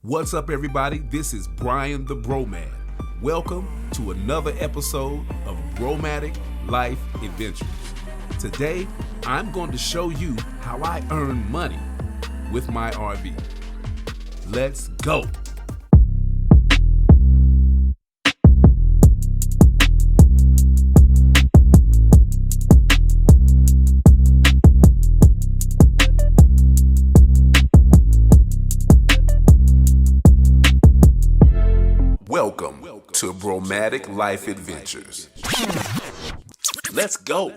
What's up, everybody? This is Brian the Bromad. Welcome to another episode of Bromadic Life Adventures. Today, I'm going to show you how I earn money with my RV. Let's go. Welcome to Bromadic Life Adventures. Let's go.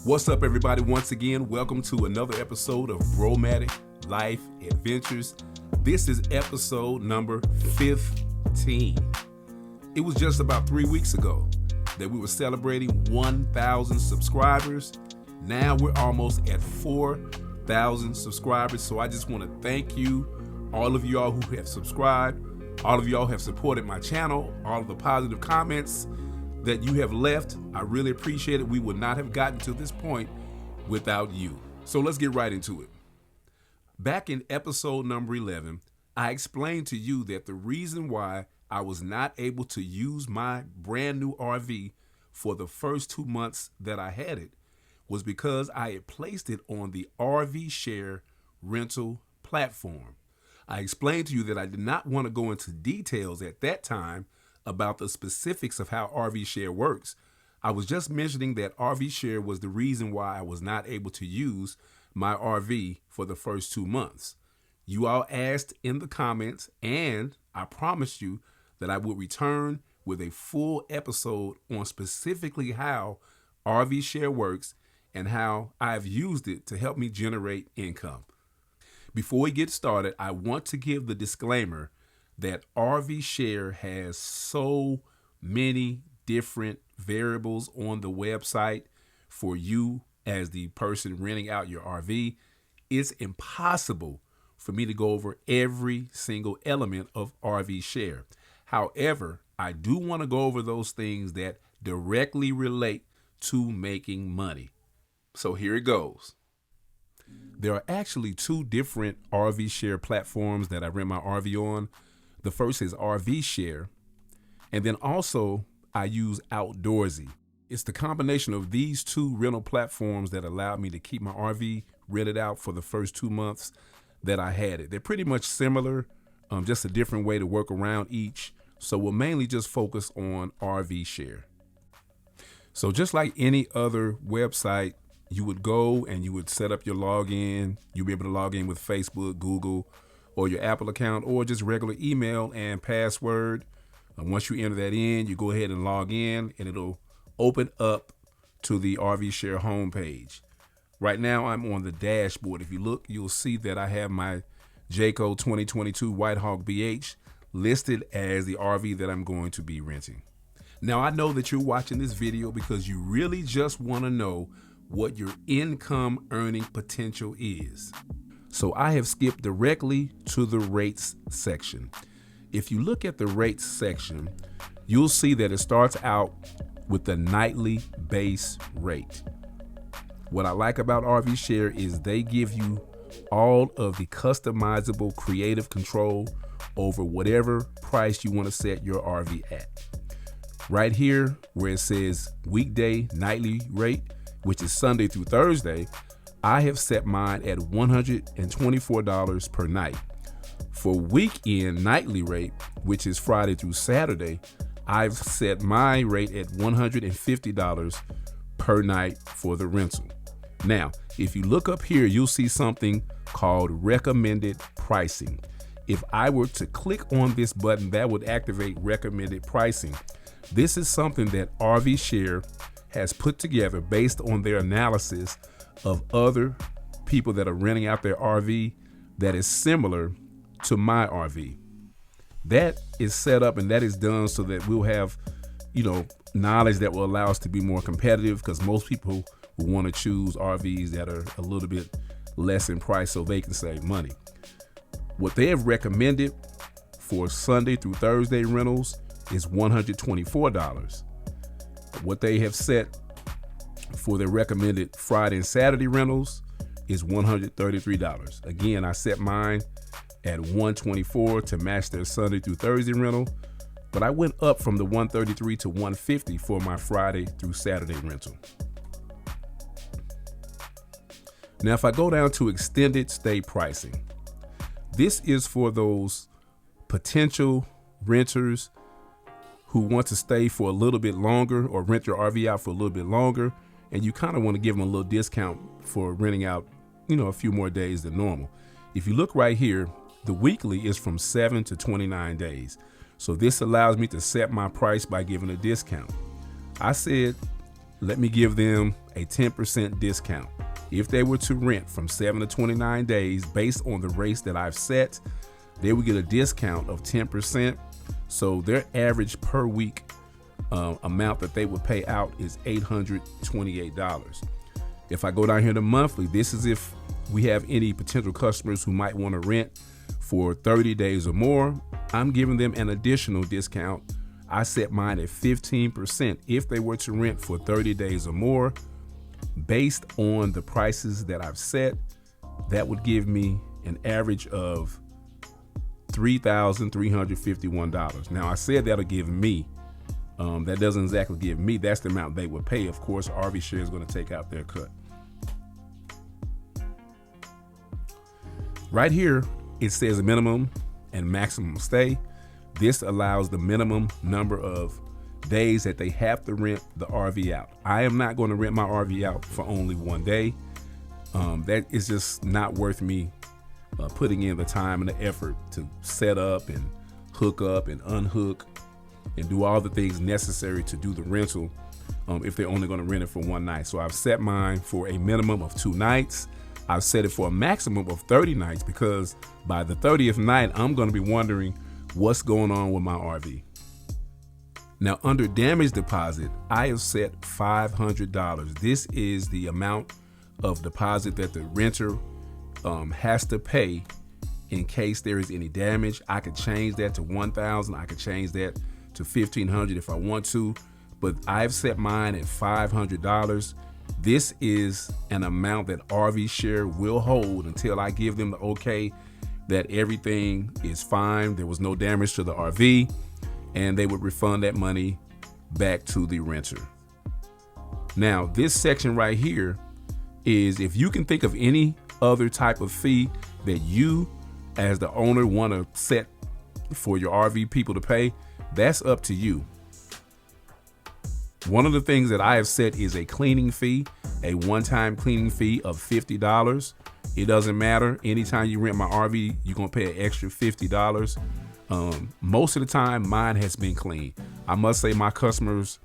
What's up, everybody? Once again, welcome to another episode of Bromadic Life Adventures. This is episode number 15. It was just about 3 weeks ago that we were celebrating 1,000 subscribers. Now we're almost at 4,000 subscribers. So I just want to thank you, all of y'all who have subscribed, all of y'all have supported my channel, all of the positive comments that you have left. I really appreciate it. We would not have gotten to this point without you. So let's get right into it. Back in episode number 11, I explained to you that the reason why I was not able to use my brand new RV for the first 2 months that I had it was because I had placed it on the RV Share rental platform. I explained to you that I did not want to go into details at that time about the specifics of how RV Share works. I was just mentioning that RV Share was the reason why I was not able to use my RV for the first 2 months. You all asked in the comments, and I promised you that I would return with a full episode on specifically how RV Share works and how I've used it to help me generate income. Before we get started, I want to give the disclaimer that RV Share has so many different variables on the website for you as the person renting out your RV. It's impossible for me to go over every single element of RV Share. However, I do want to go over those things that directly relate to making money. So here it goes. There are actually two different RV Share platforms that I rent my RV on. The first is RV Share, and then also I use Outdoorsy. It's the combination of these two rental platforms that allowed me to keep my RV rented out for the first 2 months that I had it. They're pretty much similar, just a different way to work around each. So we'll mainly just focus on RV Share. So just like any other website, you would go and you would set up your login. You'll be able to log in with Facebook, Google, or your Apple account, or just regular email and password. And once you enter that in, you go ahead and log in, and it'll open up to the RV Share homepage. Right now, I'm on the dashboard. If you look, you'll see that I have my Jayco 2022 Whitehawk BH listed as the RV that I'm going to be renting. Now, I know that you're watching this video because you really just want to know what your income earning potential is. So I have skipped directly to the rates section. If you look at the rates section, you'll see that it starts out with the nightly base rate. What I like about RV Share is they give you all of the customizable creative control over whatever price you want to set your RV at. Right here where it says weekday nightly rate, which is Sunday through Thursday, I have set mine at $124 per night. For weekend nightly rate, which is Friday through Saturday, I've set my rate at $150 per night for the rental. Now, if you look up here, you'll see something called recommended pricing. If I were to click on this button, that would activate recommended pricing. This is something that RV Share has put together based on their analysis of other people that are renting out their RV that is similar to my RV. That is set up and that is done so that we'll have, knowledge that will allow us to be more competitive, because most people will want to choose RVs that are a little bit less in price so they can save money. What they have recommended for Sunday through Thursday rentals is $124. What they have set for their recommended Friday and Saturday rentals is $133. Again, I set mine at $124 to match their Sunday through Thursday rental, but I went up from the $133 to $150 for my Friday through Saturday rental. Now, if I go down to extended stay pricing, this is for those potential renters who want to stay for a little bit longer or rent your RV out for a little bit longer, and you kind of want to give them a little discount for renting out, a few more days than normal. If you look right here, the weekly is from 7 to 29 days. So this allows me to set my price by giving a discount. I said, let me give them a 10% discount. If they were to rent from 7 to 29 days based on the rates that I've set, they would get a discount of 10%. So their average per week amount that they would pay out is $828. If I go down here to monthly, this is if we have any potential customers who might want to rent for 30 days or more. I'm giving them an additional discount. I set mine at 15% if they were to rent for 30 days or more. Based on the prices that I've set, that would give me an average of $3,351. Now, I said that'll give me. That doesn't exactly give me. That's the amount they would pay. Of course, RV Share is going to take out their cut. Right here, it says a minimum and maximum stay. This allows the minimum number of days that they have to rent the RV out. I am not going to rent my RV out for only one day. That is just not worth me putting in the time and the effort to set up and hook up and unhook and do all the things necessary to do the rental if they're only going to rent it for one night. So I've set mine for a minimum of 2 nights. I've set it for a maximum of 30 nights because by the 30th night, I'm going to be wondering what's going on with my RV. Now, under damage deposit, I have set $500. This is the amount of deposit that the renter has to pay in case there is any damage. I could change that to $1,000. I could change that to $1,500 if I want to, but I've set mine at $500. This is an amount that RV Share will hold until I give them the okay that everything is fine, there was no damage to the RV, and they would refund that money back to the renter. Now, this section right here is if you can think of any other type of fee that you as the owner want to set for your RV people to pay, that's up to you. One of the things that I have set is a cleaning fee, a one-time cleaning fee of $50. It doesn't matter. Anytime you rent my RV, you're going to pay an extra $50. Most of the time, mine has been clean. I must say my customers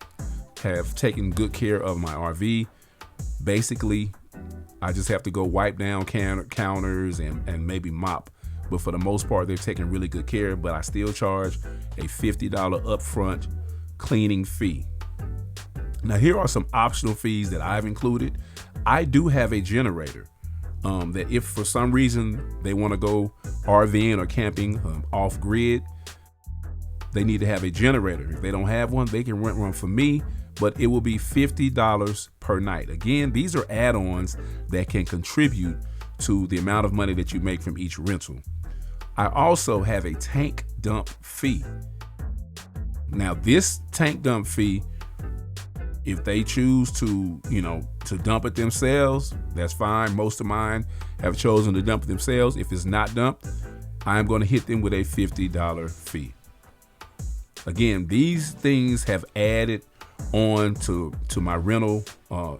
have taken good care of my RV. Basically, I just have to go wipe down counters and maybe mop. But for the most part, they've taken really good care, but I still charge a $50 upfront cleaning fee. Now, here are some optional fees that I've included. I do have a generator that if for some reason they want to go RVing or camping off grid, they need to have a generator. If they don't have one, they can rent one from me, but it will be $50 per night. Again, these are add-ons that can contribute to the amount of money that you make from each rental. I also have a tank dump fee. Now, this tank dump fee, if they choose to, to dump it themselves, that's fine. Most of mine have chosen to dump it themselves. If it's not dumped, I'm going to hit them with a $50 fee. Again, these things have added on to my rental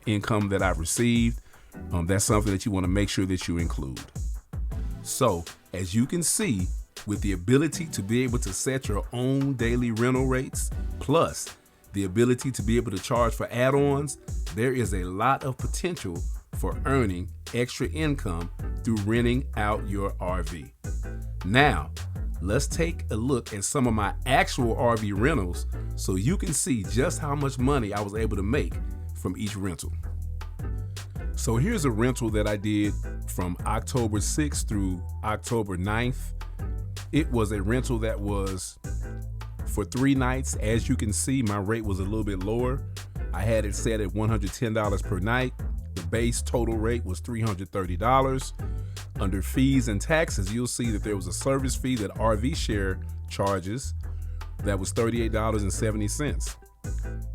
income that I've received. That's something that you want to make sure that you include. So, as you can see, with the ability to be able to set your own daily rental rates, plus the ability to be able to charge for add-ons, there is a lot of potential for earning extra income through renting out your RV. Now, let's take a look at some of my actual RV rentals so you can see just how much money I was able to make from each rental. So here's a rental that I did from October 6th through October 9th. It was a rental that was for 3 nights. As you can see, my rate was a little bit lower. I had it set at $110 per night. The base total rate was $330. Under fees and taxes, you'll see that there was a service fee that RV Share charges that was $38.70.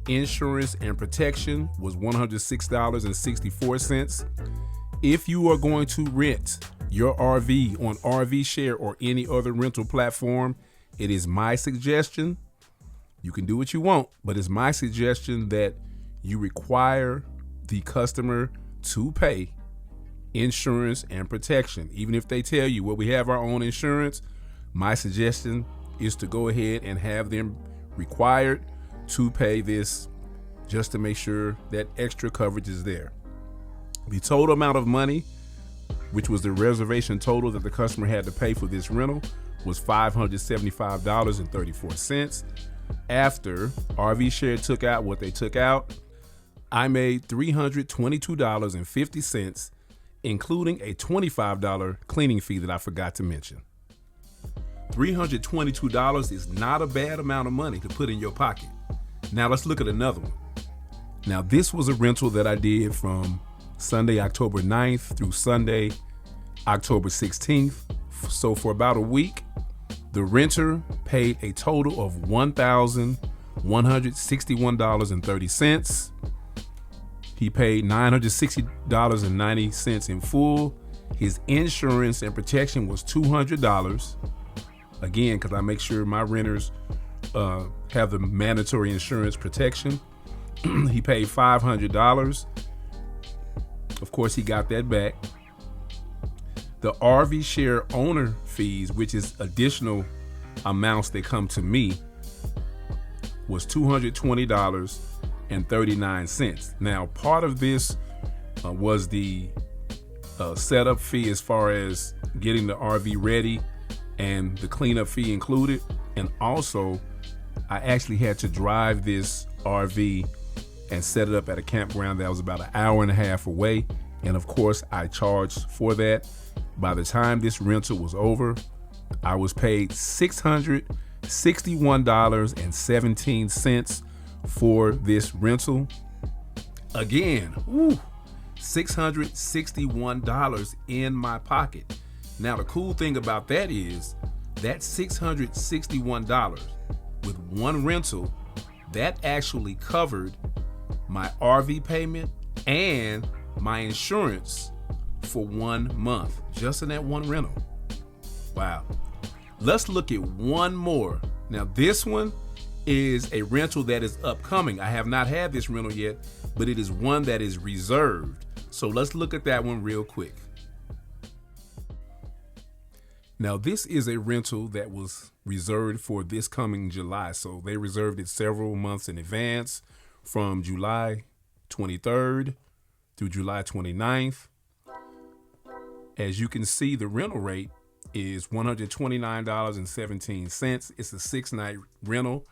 Insurance and protection was $106.64. If you are going to rent your RV on RV Share or any other rental platform, it is my suggestion, you can do what you want, but it's my suggestion that you require the customer to pay insurance and protection. Even if they tell you, well, we have our own insurance, my suggestion is to go ahead and have them required to pay this, just to make sure that extra coverage is there. The total amount of money, which was the reservation total that the customer had to pay for this rental, was $575.34. After RV Share took out what they took out, I made $322.50, including a $25 cleaning fee that I forgot to mention. $322 is not a bad amount of money to put in your pocket. Now let's look at another one. Now this was a rental that I did from Sunday, October 9th through Sunday, October 16th. So for about a week, the renter paid a total of $1,161.30. He paid $960.90 in full. His insurance and protection was $200. Again, because I make sure my renters have the mandatory insurance protection. He paid $500. Of course, he got that back. The RV Share owner fees, which is additional amounts that come to me, was $220.39. Now, part of this was the setup fee as far as getting the RV ready and the cleanup fee included. And also, I actually had to drive this RV and set it up at a campground that was about an hour and a half away. And of course, I charged for that. By the time this rental was over, I was paid $661.17 for this rental. Again, $661 in my pocket. Now, the cool thing about that is that $661 with one rental, that actually covered my RV payment and my insurance for 1 month, just in that one rental. Wow. Let's look at one more. Now, this one is a rental that is upcoming. I have not had this rental yet, but it is one that is reserved. So let's look at that one real quick. Now, this is a rental that was reserved for this coming July. So they reserved it several months in advance, from July 23rd through July 29th. As you can see, the rental rate is $129.17. It's a 6-night rental.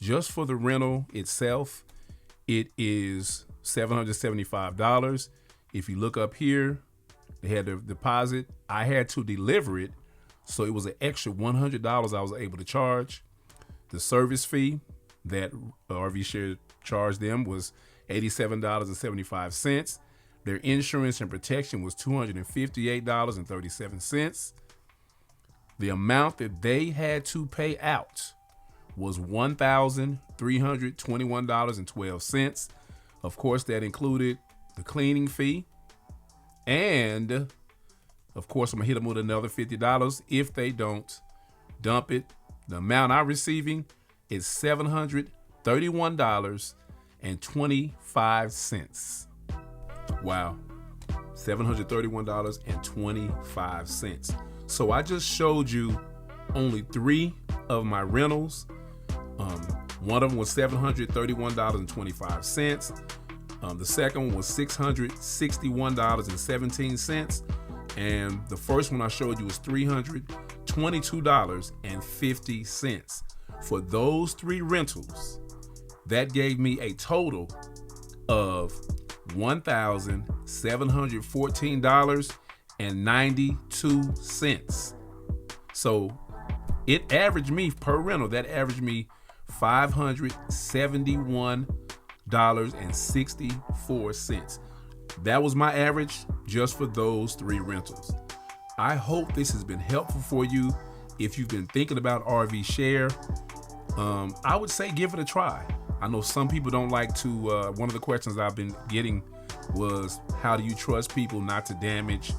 Just for the rental itself, it is $775. If you look up here, they had the deposit. I had to deliver it, so it was an extra $100 I was able to charge. The service fee that RV Share charged them was $87.75. Their insurance and protection was $258.37. The amount that they had to pay out was $1,321.12. Of course, that included the cleaning fee. And of course, I'm gonna hit them with another $50 if they don't dump it. The amount I'm receiving is $731.25. Wow, $731.25. So I just showed you only 3 of my rentals. One of them was $731.25. The second one was $661.17. And the first one I showed you was $322.50. For those 3 rentals, that gave me a total of $1,714.92. So it averaged me per rental, that averaged me $571.64. That was my average just for those 3 rentals. I hope this has been helpful for you. If you've been thinking about RV share, I would say give it a try. I know some people don't like to, one of the questions I've been getting was, how do you trust people not to damage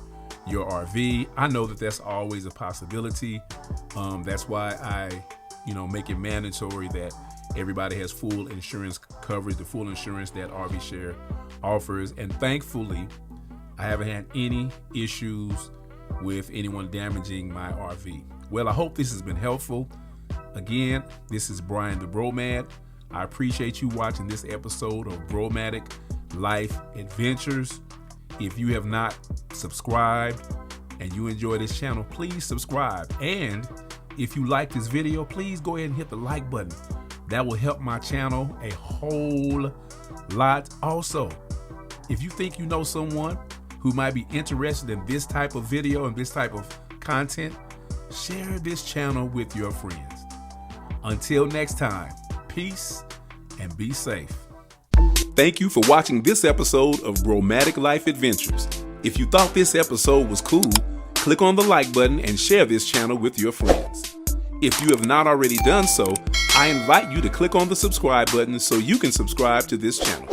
your RV? I know that that's always a possibility. That's why I, make it mandatory that everybody has full insurance coverage, the full insurance that RV Share offers. And thankfully, I haven't had any issues with anyone damaging my RV. Well, I hope this has been helpful. Again, this is Brian the Bromad. I appreciate you watching this episode of Bromadic Life Adventures. If you have not subscribed and you enjoy this channel, please subscribe. And if you like this video, please go ahead and hit the like button. That will help my channel a whole lot. Also, if you think you know someone who might be interested in this type of video and this type of content, share this channel with your friends. Until next time, peace and be safe. Thank you for watching this episode of Bromadic Life Adventures. If you thought this episode was cool, click on the like button and share this channel with your friends. If you have not already done so, I invite you to click on the subscribe button so you can subscribe to this channel.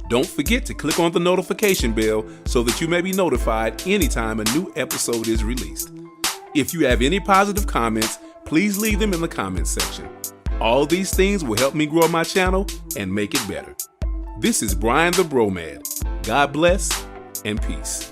Don't forget to click on the notification bell so that you may be notified anytime a new episode is released. If you have any positive comments, please leave them in the comments section. All these things will help me grow my channel and make it better. This is Brian the Bromad. God bless and peace.